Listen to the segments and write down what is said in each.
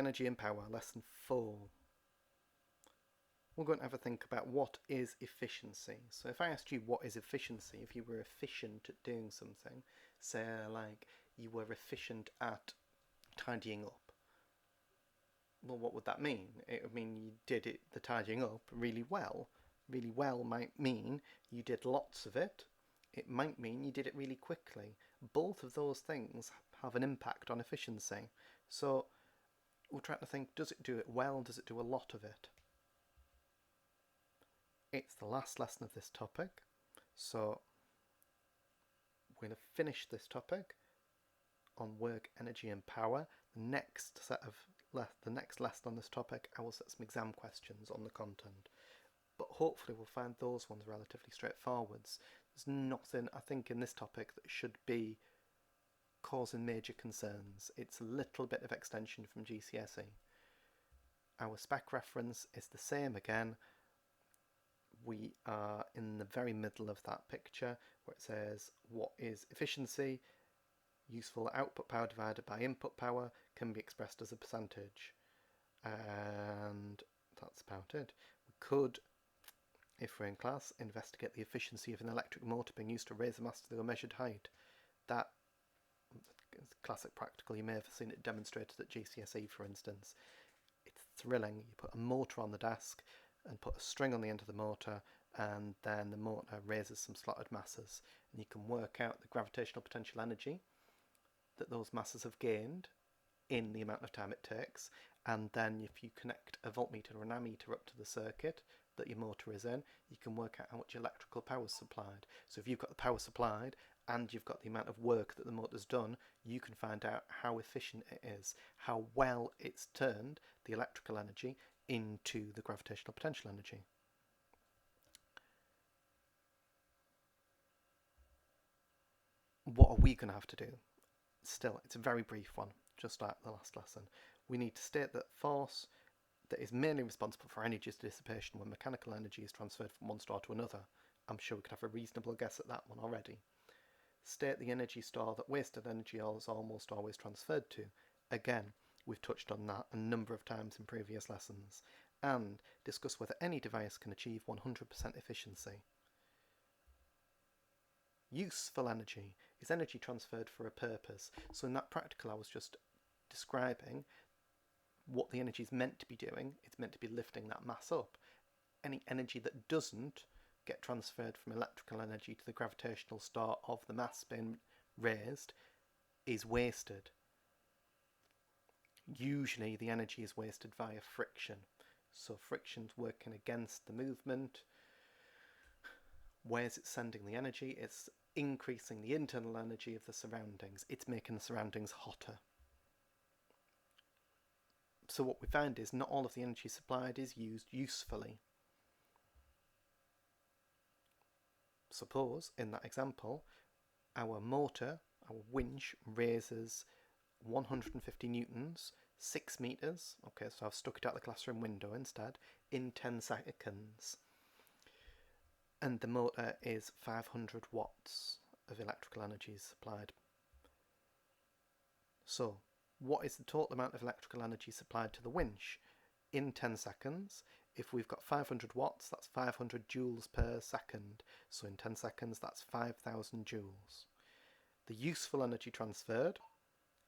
Energy and Power, Lesson 4. We're going to have a think about what is efficiency. So if I asked you what is efficiency, if you were efficient at doing something, say like you were efficient at tidying up, well, what would that mean? It would mean you did the tidying up really well. Really well might mean you did lots of it. It might mean you did it really quickly. Both of those things have an impact on efficiency. So we're trying to think, does it do it well? Does it do a lot of it? It's the last lesson of this topic, so we're going to finish this topic on work, energy and power. The next lesson on this topic, I will set some exam questions on the content, but hopefully we'll find those ones relatively straightforward. There's nothing, I think, in this topic that should be causing major concerns. It's a little bit of extension from GCSE. Our spec reference is the same again. We are in the very middle of that picture where it says what is efficiency. Useful output power divided by input power can be expressed as a percentage, and that's about it. We could, if we're in class, investigate the efficiency of an electric motor being used to raise a mast to a measured height. That is classic practical. You may have seen it demonstrated at GCSE, for instance. It's thrilling. You put a motor on the desk and put a string on the end of the motor, and then the motor raises some slotted masses, and you can work out the gravitational potential energy that those masses have gained in the amount of time it takes. And then if you connect a voltmeter or an ammeter up to the circuit that your motor is in, you can work out how much electrical power is supplied. So if you've got the power supplied and you've got the amount of work that the motor's done, you can find out how efficient it is, how well it's turned the electrical energy into the gravitational potential energy. What are we going to have to do? Still, it's a very brief one, just like the last lesson. We need to state that force that is mainly responsible for energy dissipation when mechanical energy is transferred from one store to another. I'm sure we could have a reasonable guess at that one already. State the energy store that wasted energy is almost always transferred to. Again, we've touched on that a number of times in previous lessons. And discuss whether any device can achieve 100% efficiency. Useful energy is energy transferred for a purpose. So in that practical I was just describing what the energy is meant to be doing. It's meant to be lifting that mass up. Any energy that doesn't get transferred from electrical energy to the gravitational store of the mass being raised is wasted. Usually the energy is wasted via friction. So friction's working against the movement. Where's it sending the energy? It's increasing the internal energy of the surroundings. It's making the surroundings hotter. So what we find is not all of the energy supplied is used usefully. Suppose, in that example, our motor, our winch, raises 150 newtons, 6 metres, okay, so I've stuck it out the classroom window instead, in 10 seconds. And the motor is 500 watts of electrical energy supplied. So, what is the total amount of electrical energy supplied to the winch in 10 seconds? If we've got 500 watts, that's 500 joules per second. So in 10 seconds, that's 5,000 joules. The useful energy transferred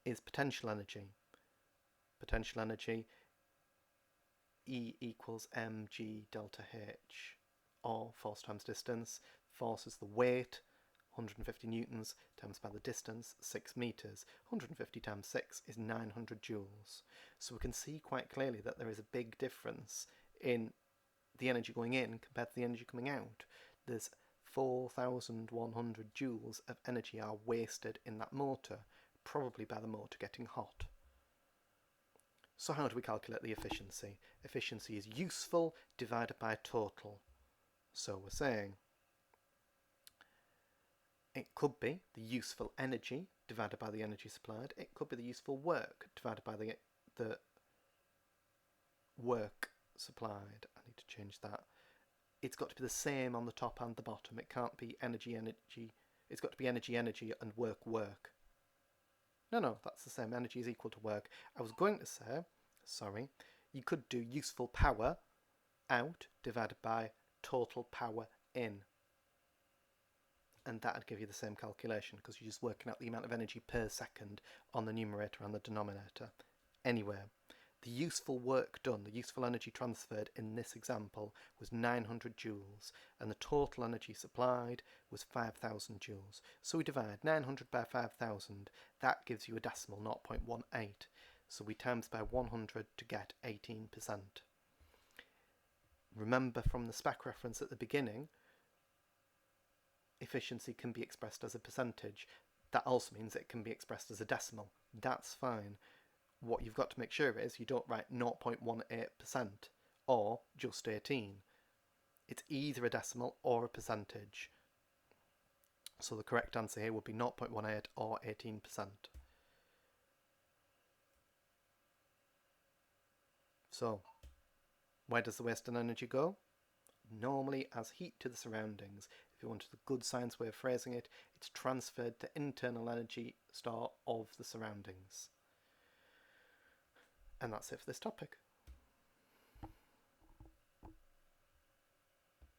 is potential energy. Potential energy, E equals mg delta h, or force times distance. Force is the weight, 150 newtons, times by the distance, 6 metres. 150 times 6 is 900 joules. So we can see quite clearly that there is a big difference in the energy going in compared to the energy coming out. There's 4,100 joules of energy are wasted in that motor, probably by the motor getting hot. So how do we calculate the efficiency? Efficiency is useful divided by total. So we're saying it could be the useful energy divided by the energy supplied. It could be the useful work divided by the work supplied. I need to change that. It's got to be the same on the top and the bottom. It can't be energy. It's got to be energy and work. No, that's the same. Energy is equal to work. I was going to say you could do useful power out divided by total power in. And that would give you the same calculation because you're just working out the amount of energy per second on the numerator and the denominator. Anyway, the useful work done, the useful energy transferred in this example was 900 joules and the total energy supplied was 5,000 joules. So we divide 900 by 5,000, that gives you a decimal 0.18. So we times by 100 to get 18%. Remember from the spec reference at the beginning, efficiency can be expressed as a percentage. That also means it can be expressed as a decimal. That's fine. What you've got to make sure is you don't write 0.18% or just 18. It's either a decimal or a percentage. So the correct answer here would be 0.18 or 18%. So, where does the wasted energy go? Normally as heat to the surroundings. If you wanted a good science way of phrasing it, it's transferred to internal energy store of the surroundings. And that's it for this topic.